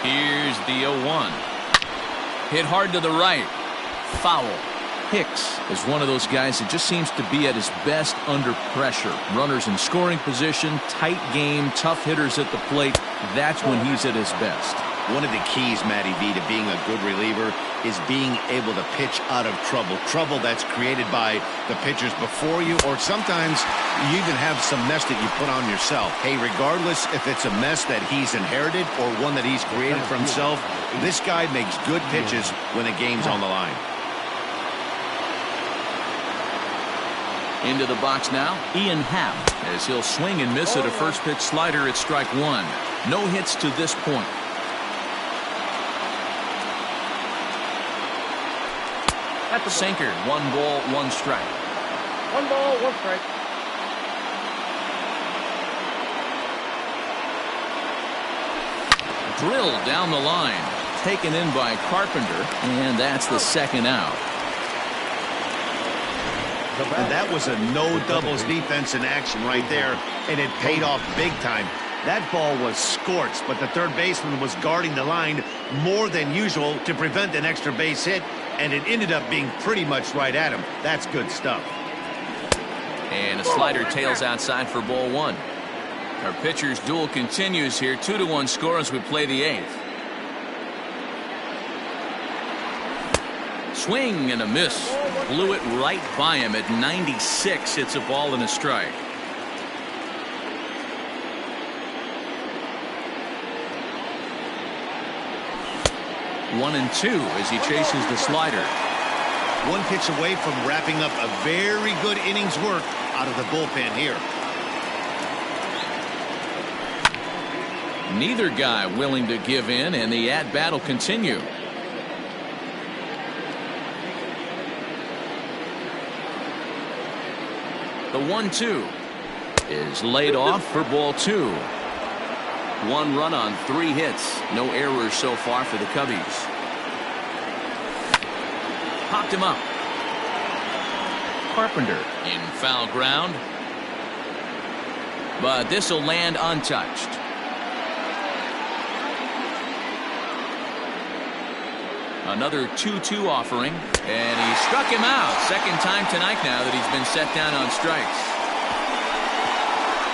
S1: Here's the 0-1. Hit hard to the right. Foul. Hicks is one of those guys that just seems to be at his best under pressure. Runners in scoring position, tight game, tough hitters at the plate. That's when he's at his best.
S2: One of the keys, Matty V, to being a good reliever is being able to pitch out of trouble. Trouble that's created by the pitchers before you, or sometimes you even have some mess that you put on yourself. Hey, regardless if it's a mess that he's inherited or one that he's created for himself, this guy makes good pitches when the game's on the line.
S1: Into the box now, Ian Happ, as he'll swing and miss at a first pitch slider at strike 1. No hits to this point. At the sinker, 1 ball, 1 strike.
S5: 1 ball, 1 strike.
S1: Drilled down the line, taken in by Carpenter, and that's the 2nd out.
S2: And that was a no doubles defense in action right there, and it paid off big time. That ball was scorched, but the third baseman was guarding the line more than usual to prevent an extra base hit, and it ended up being pretty much right at him. That's good stuff.
S1: And a slider tails outside for ball 1. Our pitcher's duel continues here. 2-1 score as we play the 8th. Swing and a miss. Blew it right by him at 96. It's a ball and a strike. One and 2 as he chases the slider.
S2: One pitch away from wrapping up a very good innings work out of the bullpen here.
S1: Neither guy willing to give in, and the at-bat will continue. The 1-2 is laid off for ball 2. 1 run on 3 hits. No errors so far for the Cubbies. Popped him up. Carpenter in foul ground. But this will land untouched. Another 2-2 offering, and he struck him out. Second time tonight now that he's been set down on strikes.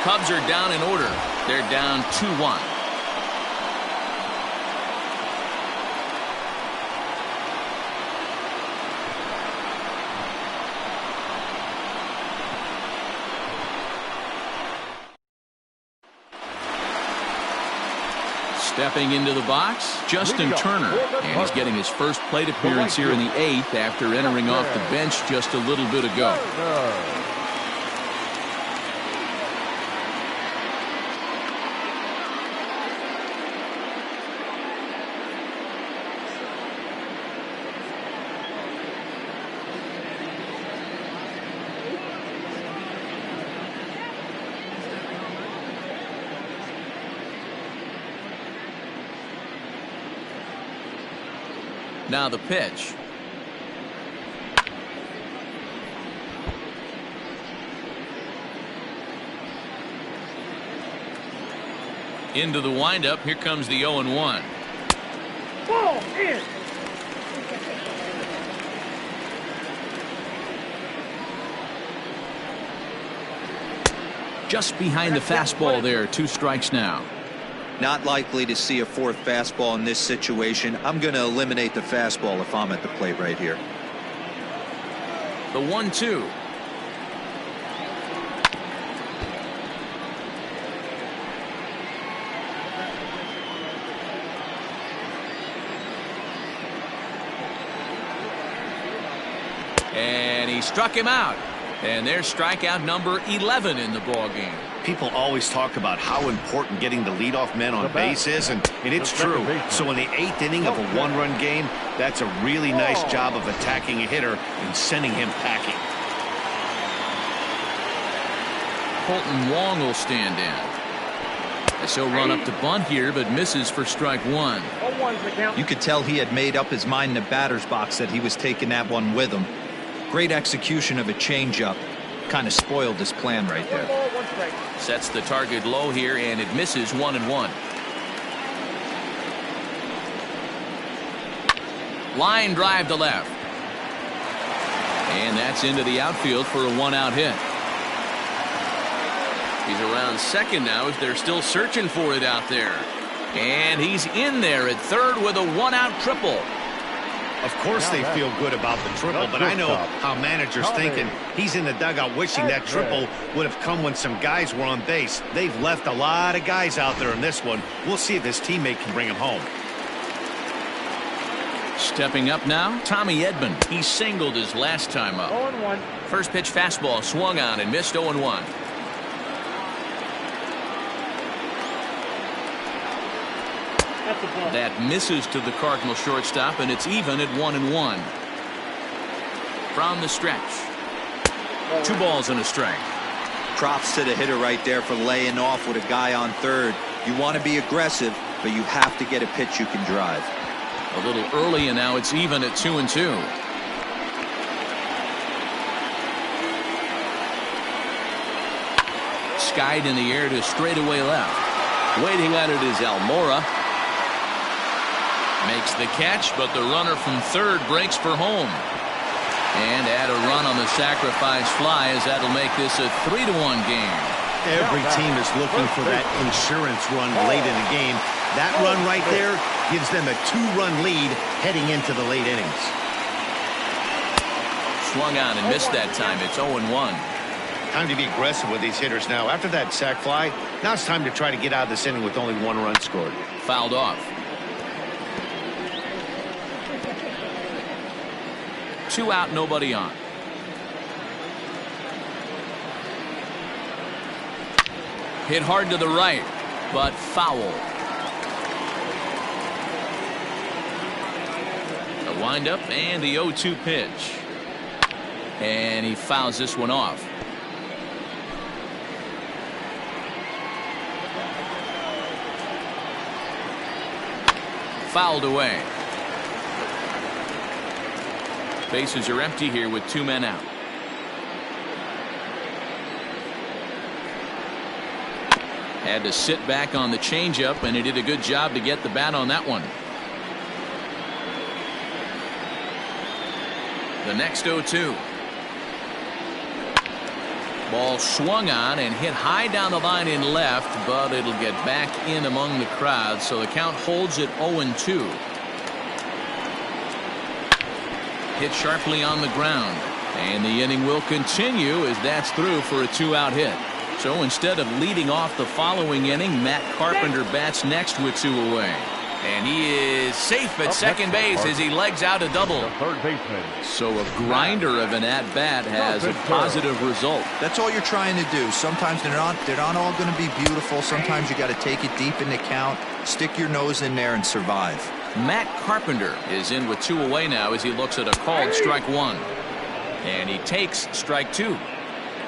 S1: Cubs are down in order. They're down 2-1. Stepping into the box, Justin Turner, and he's getting his first plate appearance here in the 8th after entering off the bench just a little bit ago. Now the pitch. Into the windup. Here comes the 0-1.
S5: Ball in.
S1: Just behind the fastball there. 2 strikes now.
S4: Not likely to see a 4th fastball in this situation. I'm going to eliminate the fastball if I'm at the plate right here.
S1: The 1-2. And he struck him out. And there's strikeout number 11 in the ball game.
S2: People always talk about how important getting the leadoff man on base is, and it's true. So in the 8th inning of a 1-run game, that's a really nice job of attacking a hitter and sending him packing.
S1: Colton Wong will stand in. As he'll run up to bunt here, but misses for strike 1.
S4: You could tell he had made up his mind in the batter's box that he was taking that one with him. Great execution of a changeup. Kind of spoiled his plan right there.
S1: Sets the target low here, and it misses 1-1. Line drive to left. And that's into the outfield for a 1-out hit. He's around second now as they're still searching for it out there. And he's in there at third with a 1-out triple.
S2: Of course they feel good about the triple, but I know how managers thinking. He's in the dugout wishing that triple would have come when some guys were on base. They've left a lot of guys out there in this one. We'll see if his teammate can bring him home.
S1: Stepping up now, Tommy Edman. He singled his last time up.
S5: 0-1.
S1: First pitch fastball swung on and missed 0-1. That misses to the Cardinal shortstop, and it's even at 1-1. From the stretch. 2 balls and a strike.
S4: Props to the hitter right there for laying off with a guy on third. You want to be aggressive, but you have to get a pitch you can drive.
S1: A little early, and now it's even at 2-2. Skied in the air to straightaway left.
S6: Waiting on it is Almora.
S1: Makes the catch, but the runner from third breaks for home. And add a run on the sacrifice fly, as that'll make this a 3-1 game.
S2: Every team is looking for that insurance run late in the game. That run right there gives them a 2-run lead heading into the late innings.
S1: Swung on and missed that time. It's 0-1.
S2: Time to be aggressive with these hitters now. After that sac fly, now it's time to try to get out of this inning with only 1 run scored.
S1: Fouled off. 2 out, nobody on. Hit hard to the right, but foul. The windup and the 0-2 pitch. And he fouls this one off. Fouled away. Bases are empty here with 2 men out. Had to sit back on the changeup, and he did a good job to get the bat on that one. The next 0-2. Ball swung on and hit high down the line in left, but it'll get back in among the crowd, so the count holds at 0-2. Hit sharply on the ground, and the inning will continue as that's through for a 2-out hit. So instead of leading off the following inning, Matt Carpenter bats next with 2 away. And he is safe at second base as he legs out a double.
S3: Third baseman.
S1: So a grinder of an at-bat has a positive result.
S4: That's all you're trying to do. Sometimes they're not all going to be beautiful. Sometimes you got to take it deep in the count, stick your nose in there, and survive.
S1: Matt Carpenter is in with 2 away now as he looks at a called strike 1. And he takes strike 2.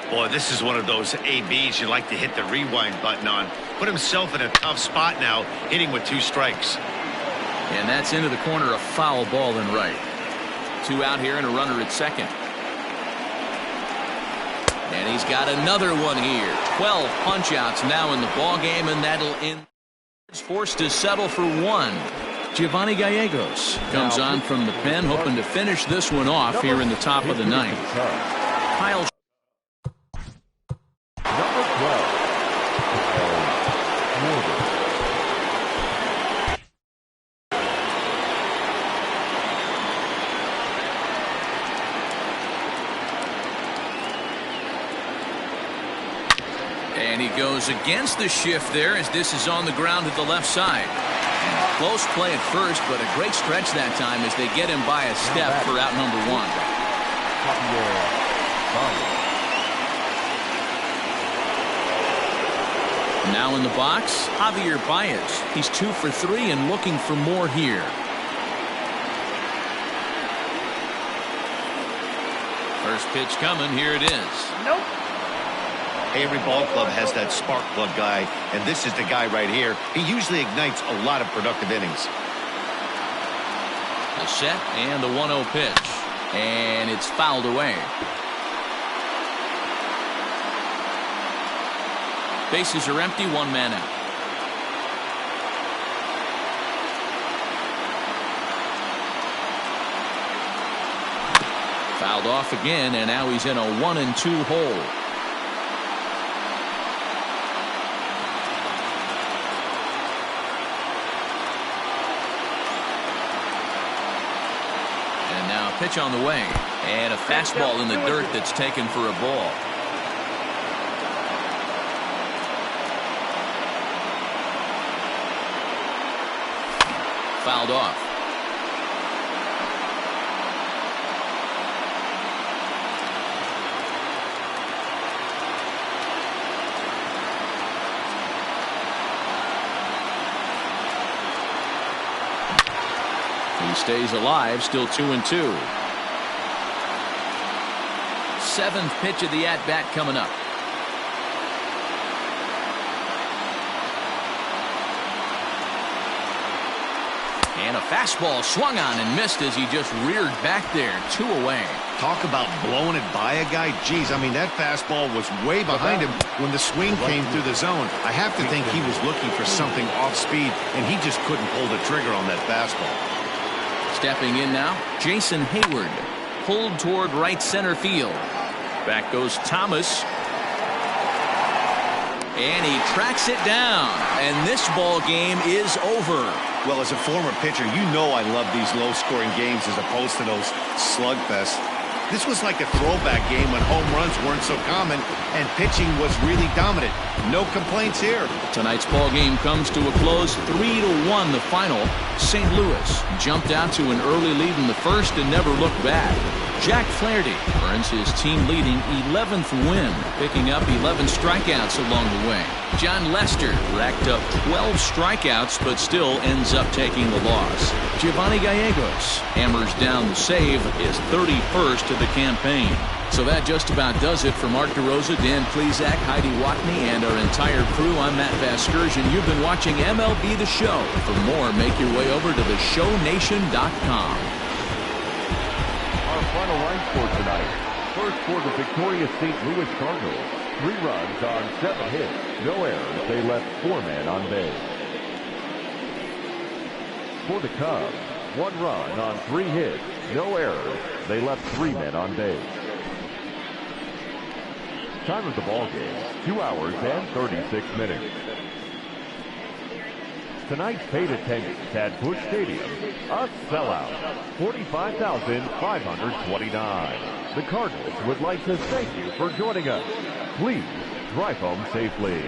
S2: Boy, this is one of those ABs you like to hit the rewind button on. Put himself in a tough spot now, hitting with 2 strikes.
S1: And that's into the corner, a foul ball in right. 2 out here and a runner at second. And he's got another one here. 12 punch-outs now in the ball game, and that'll end. It's forced to settle for 1. Giovanni Gallegos comes on from the pen, hoping to finish this one off here in the top of the 9th. Kyle.
S3: Number 12.
S1: And he goes against the shift there as this is on the ground at the left side. Close play at first, but a great stretch that time as they get him by a step for out number 1. Now in the box, Javier Baez. He's 2 for 3 and looking for more here. First pitch coming. Here it is.
S5: Nope.
S2: Every ball club has that spark plug guy, and this is the guy right here. He usually ignites a lot of productive innings.
S1: The set and the 1-0 pitch. And it's fouled away. Bases are empty, 1 man out. Fouled off again, and now he's in a 1-2 hole. And now a pitch on the way, and a fastball in the dirt that's taken for a ball. Fouled off. He stays alive, still 2-2. 7th pitch of the at-bat coming up. And a fastball swung on and missed as he just reared back there. 2 away.
S2: Talk about blowing it by a guy. Geez, I mean, that fastball was way behind him when the swing came through the zone. I have to think he was looking for something off speed, and he just couldn't pull the trigger on that fastball.
S1: Stepping in now, Jason Hayward. Pulled toward right center field. Back goes Thomas. And he tracks it down. And this ball game is over.
S2: Well, as a former pitcher, you know I love these low-scoring games as opposed to those slugfests. This was like a throwback game when home runs weren't so common and pitching was really dominant. No complaints here.
S1: Tonight's ball game comes to a close, 3-1 the final. St. Louis jumped out to an early lead in the first and never looked back. Jack Flaherty earns his team-leading 11th win, picking up 11 strikeouts along the way. John Lester racked up 12 strikeouts, but still ends up taking the loss. Giovanni Gallegos hammers down the save, his 31st of the campaign. So that just about does it for Mark DeRosa, Dan Plesac, Heidi Watney, and our entire crew. I'm Matt Vasgersian. You've been watching MLB The Show. For more, make your way over to theshownation.com.
S3: Our final line score tonight. First for the victorious St. Louis Cardinals, 3 runs on 7 hits, no errors. They left 4 men on base. For the Cubs, 1 run on 3 hits, no errors. They left 3 men on base. Time of the ball game, 2 hours and 36 minutes. Tonight's paid attendance at Busch Stadium, a sellout, 45,529. The Cardinals would like to thank you for joining us. Please drive home safely.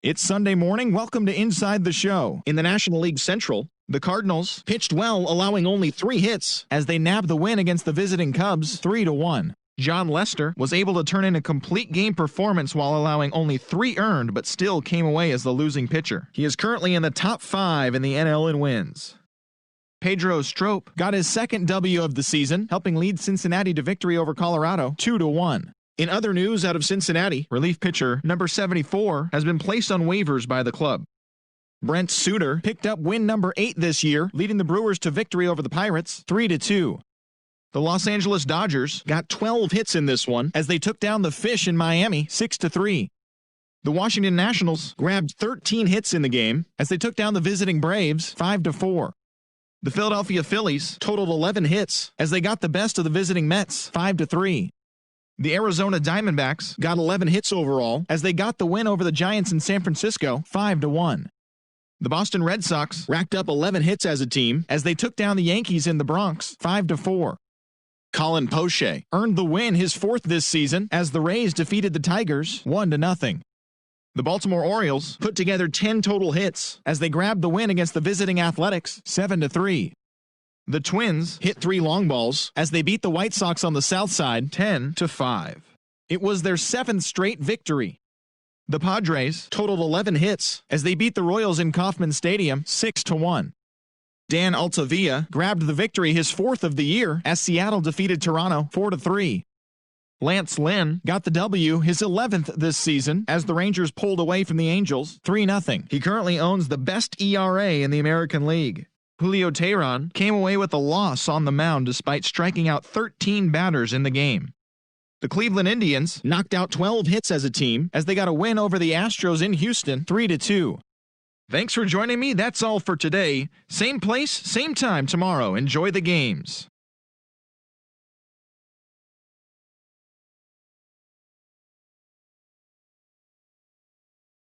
S8: It's Sunday morning. Welcome to Inside the Show. In the National League Central, the Cardinals pitched well, allowing only 3 hits as they nabbed the win against the visiting Cubs 3-1. John Lester was able to turn in a complete game performance while allowing only 3 earned, but still came away as the losing pitcher. He is currently in the top 5 in the NL in wins. Pedro Strop got his second W of the season, helping lead Cincinnati to victory over Colorado 2-1. In other news out of Cincinnati, relief pitcher number 74 has been placed on waivers by the club. Brent Suter picked up win number 8 this year, leading the Brewers to victory over the Pirates 3-2. The Los Angeles Dodgers got 12 hits in this one as they took down the Fish in Miami 6-3. The Washington Nationals grabbed 13 hits in the game as they took down the visiting Braves 5-4. The Philadelphia Phillies totaled 11 hits as they got the best of the visiting Mets 5-3. The Arizona Diamondbacks got 11 hits overall as they got the win over the Giants in San Francisco 5-1. The Boston Red Sox racked up 11 hits as a team as they took down the Yankees in the Bronx 5-4. Colin Poche earned the win, his 4th this season, as the Rays defeated the Tigers 1-0. The Baltimore Orioles put together 10 total hits as they grabbed the win against the visiting Athletics 7-3. The Twins hit 3 long balls as they beat the White Sox on the south side 10-5. It was their 7th straight victory. The Padres totaled 11 hits as they beat the Royals in Kauffman Stadium 6-1. Dan Altavilla grabbed the victory, his 4th of the year, as Seattle defeated Toronto 4-3. Lance Lynn got the W, his 11th this season, as the Rangers pulled away from the Angels 3-0. He currently owns the best ERA in the American League. Julio Teheran came away with a loss on the mound despite striking out 13 batters in the game. The Cleveland Indians knocked out 12 hits as a team as they got a win over the Astros in Houston 3-2. Thanks for joining me. That's all for today. Same place, same time tomorrow. Enjoy the games.